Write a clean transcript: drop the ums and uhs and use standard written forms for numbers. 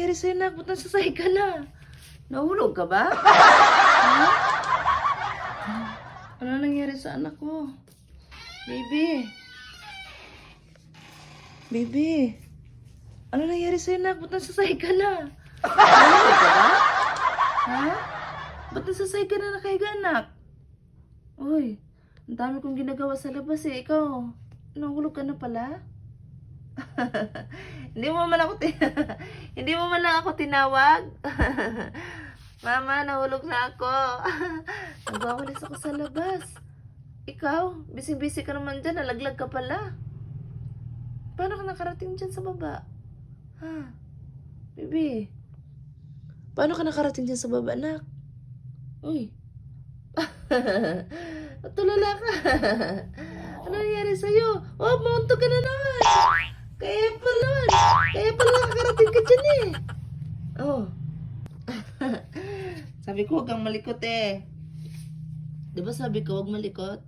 nangyari sa'yo, nak? Ba't nasasay ka na? Nahulog ka ba? Ha? Ano nangyari sa anak ko? Baby. Baby. Ano nangyari sa'yo, nak? Ba't nasasay ka na? Nahulog ka ba? Ha? Ba't nasasay ka na nakahiga, anak? Uy, ang dami kong ginagawa sa labas eh. Ikaw, nahulog ka na pala? Hindi mo man ako hindi mo man lang ako tinawag. Mama, nahulog na ako. Nagwawalis ako sa labas. Ikaw, busy-busy ka naman dyan. Nalaglag ka pala. Paano ka nakarating dyan sa baba? Ha? Baby. Paano ka nakarating dyan sa baba, anak? Uy. Tulala ka. Ano nangyari sa'yo? Oh, mauntog ka na naman. Kaya pala nakakarating ka dyan eh. Oh. Sabi ko, huwag kang malikot eh. Diba sabi ko, huwag malikot?